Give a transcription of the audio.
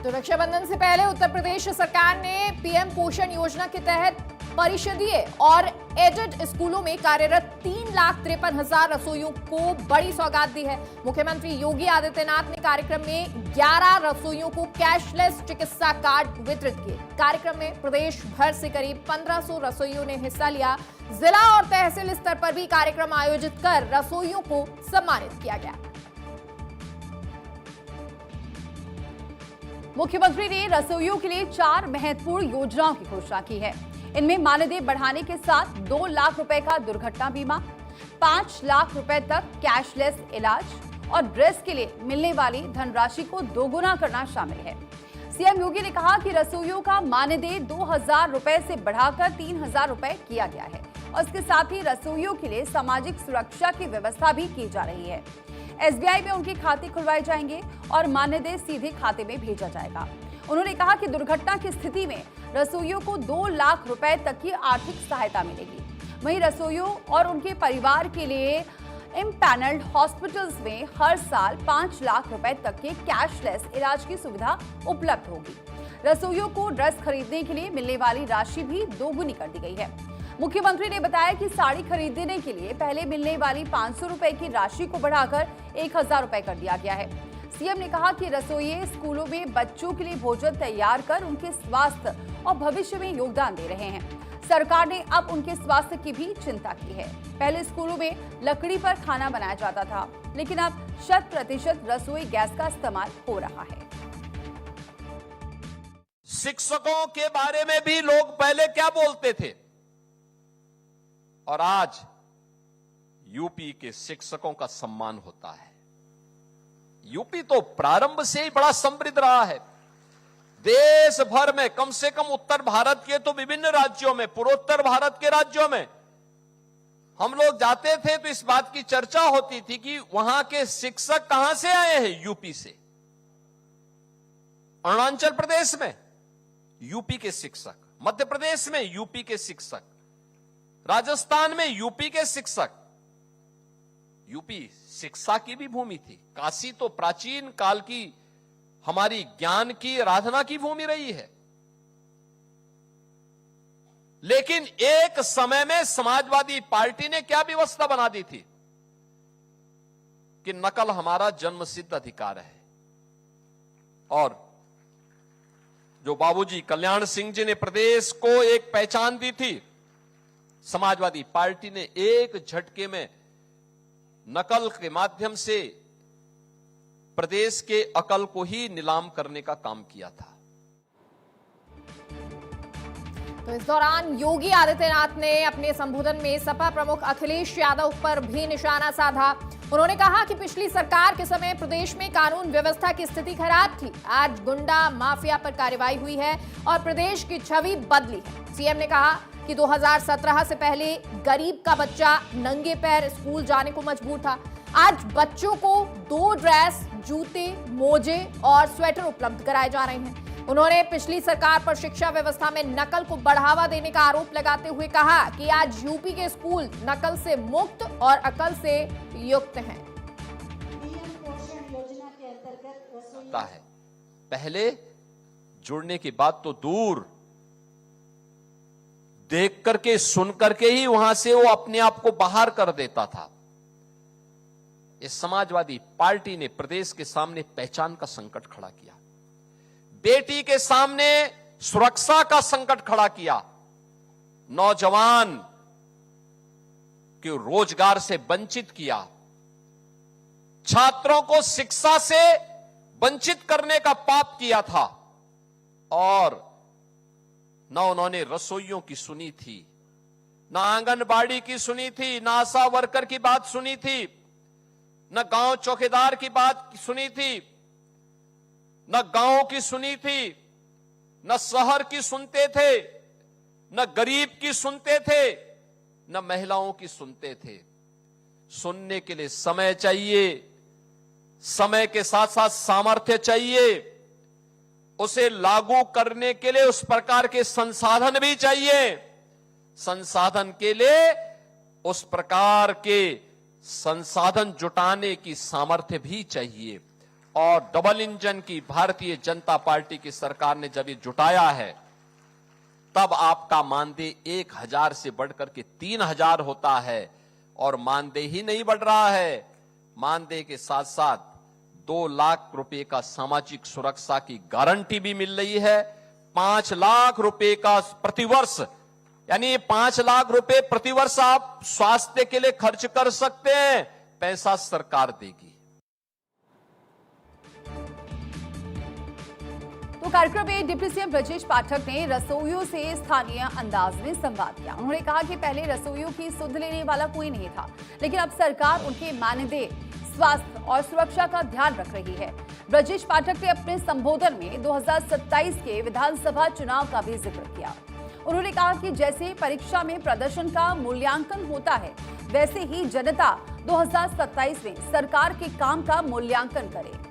तो रक्षाबंधन से पहले उत्तर प्रदेश सरकार ने पीएम पोषण योजना के तहत परिषदीय और एडेड स्कूलों में कार्यरत 3,53,000 रसोइयों को बड़ी सौगात दी है। मुख्यमंत्री योगी आदित्यनाथ ने कार्यक्रम में 11 रसोइयों को कैशलेस चिकित्सा कार्ड वितरित किए। कार्यक्रम में प्रदेश भर से करीब 1500 रसोइयों ने हिस्सा लिया। जिला और तहसील स्तर पर भी कार्यक्रम आयोजित कर रसोइयों को सम्मानित किया गया। मुख्यमंत्री ने रसोइयों के लिए 4 महत्वपूर्ण योजनाओं की घोषणा की है। इनमें मानदेय बढ़ाने के साथ 2 लाख रुपए का दुर्घटना बीमा, 5 लाख रुपए तक कैशलेस इलाज और ड्रेस के लिए मिलने वाली धनराशि को दोगुना करना शामिल है। सीएम योगी ने कहा कि रसोइयों का मानदेय 2,000 रुपए से बढ़ाकर 3,000 रुपए किया गया है और इसके साथ ही रसोइयों के लिए सामाजिक सुरक्षा की व्यवस्था भी की जा रही है। एसबीआई में उनके खाते खुलवाए जाएंगे और मानदेय सीधे खाते में भेजा जाएगा। उन्होंने कहा कि दुर्घटना की स्थिति में रसोइयों को 2 लाख रुपए तक की आर्थिक सहायता मिलेगी। वहीं रसोइयों और उनके परिवार के लिए इम्पैनल्ड हॉस्पिटल्स में हर साल 5 लाख रुपए तक के कैशलेस इलाज की सुविधा उपलब्ध होगी। रसोइयों को ड्रेस खरीदने के लिए मिलने वाली राशि भी दोगुनी कर दी गई है। मुख्यमंत्री ने बताया कि साड़ी खरीदने के लिए पहले मिलने वाली 500 रुपए की राशि को बढ़ाकर 1,000 रुपए कर दिया गया है। सीएम ने कहा कि रसोइये स्कूलों में बच्चों के लिए भोजन तैयार कर उनके स्वास्थ्य और भविष्य में योगदान दे रहे हैं। सरकार ने अब उनके स्वास्थ्य की भी चिंता की है। पहले स्कूलों में लकड़ी पर खाना बनाया जाता था, लेकिन अब 100% रसोई गैस का इस्तेमाल हो रहा है। शिक्षकों के बारे में भी लोग पहले क्या बोलते थे और आज यूपी के शिक्षकों का सम्मान होता है। यूपी तो प्रारंभ से ही बड़ा समृद्ध रहा है। देश भर में, कम से कम उत्तर भारत के तो विभिन्न राज्यों में, पूर्वोत्तर भारत के राज्यों में हम लोग जाते थे तो इस बात की चर्चा होती थी कि वहां के शिक्षक कहां से आए हैं। यूपी से। अरुणाचल प्रदेश में यूपी के शिक्षक, मध्य प्रदेश में यूपी के शिक्षक, राजस्थान में यूपी के शिक्षक। यूपी शिक्षा की भी भूमि थी। काशी तो प्राचीन काल की हमारी ज्ञान की आराधना की भूमि रही है। लेकिन एक समय में समाजवादी पार्टी ने क्या व्यवस्था बना दी थी कि नकल हमारा जन्मसिद्ध अधिकार है। और जो बाबूजी कल्याण सिंह जी ने प्रदेश को एक पहचान दी थी, समाजवादी पार्टी ने एक झटके में नकल के माध्यम से प्रदेश के अकल को ही नीलाम करने का काम किया था। तो इस दौरान योगी आदित्यनाथ ने अपने संबोधन में सपा प्रमुख अखिलेश यादव पर भी निशाना साधा। उन्होंने कहा कि पिछली सरकार के समय प्रदेश में कानून व्यवस्था की स्थिति खराब थी। आज गुंडा माफिया पर कार्रवाई हुई है और प्रदेश की छवि बदली है। सीएम ने कहा कि 2017 से पहले गरीब का बच्चा नंगे पैर स्कूल जाने को मजबूर था। आज बच्चों को 2 ड्रेस, जूते, मोजे और स्वेटर उपलब्ध कराए जा रहे हैं। उन्होंने पिछली सरकार पर शिक्षा व्यवस्था में नकल को बढ़ावा देने का आरोप लगाते हुए कहा कि आज यूपी के स्कूल नकल से मुक्त और अकल से युक्त हैं। पीएम पोषण योजना के अंतर्गत है पहले जुड़ने की बात तो दूर, देख करके सुन करके ही वहां से वो अपने आप को बाहर कर देता था। इस समाजवादी पार्टी ने प्रदेश के सामने पहचान का संकट खड़ा किया, बेटी के सामने सुरक्षा का संकट खड़ा किया, नौजवान के रोजगार से वंचित किया, छात्रों को शिक्षा से वंचित करने का पाप किया था। और न उन्होंने रसोइयों की सुनी थी, न आंगनबाड़ी की सुनी थी, न आशा वर्कर की बात सुनी थी, न गांव चौकीदार की बात सुनी थी, न गांव की सुनी थी, न शहर की सुनते थे, न गरीब की सुनते थे, न महिलाओं की सुनते थे। सुनने के लिए समय चाहिए, समय के साथ साथ सामर्थ्य चाहिए, उसे लागू करने के लिए उस प्रकार के संसाधन भी चाहिए। संसाधन के लिए उस प्रकार के संसाधन जुटाने की सामर्थ्य भी चाहिए। और डबल इंजन की भारतीय जनता पार्टी की सरकार ने जब ये जुटाया है, तब आपका मानदेय 1000 से बढ़कर के 3000 होता है। और मानदेय ही नहीं बढ़ रहा है, मानदेय के साथ साथ 2 लाख रुपए का सामाजिक सुरक्षा की गारंटी भी मिल रही है। 5 लाख रुपए का प्रतिवर्ष, यानी 5 लाख रुपए प्रतिवर्ष आप स्वास्थ्य के लिए खर्च कर सकते हैं, पैसा सरकार देगी। तो कार्यक्रम में डिप्टी सीएम ब्रजेश पाठक ने रसोइयों से स्थानीय अंदाज में संवाद किया। उन्होंने कहा कि पहले रसोइयों की सुध लेने वाला कोई नहीं था, लेकिन अब सरकार उनके मानदेय, स्वास्थ्य और सुरक्षा का ध्यान रख रही है। ब्रजेश पाठक ने अपने संबोधन में 2027 के विधानसभा चुनाव का भी जिक्र किया। उन्होंने कहा कि जैसे परीक्षा में प्रदर्शन का मूल्यांकन होता है, वैसे ही जनता 2027 में सरकार के काम का मूल्यांकन करे।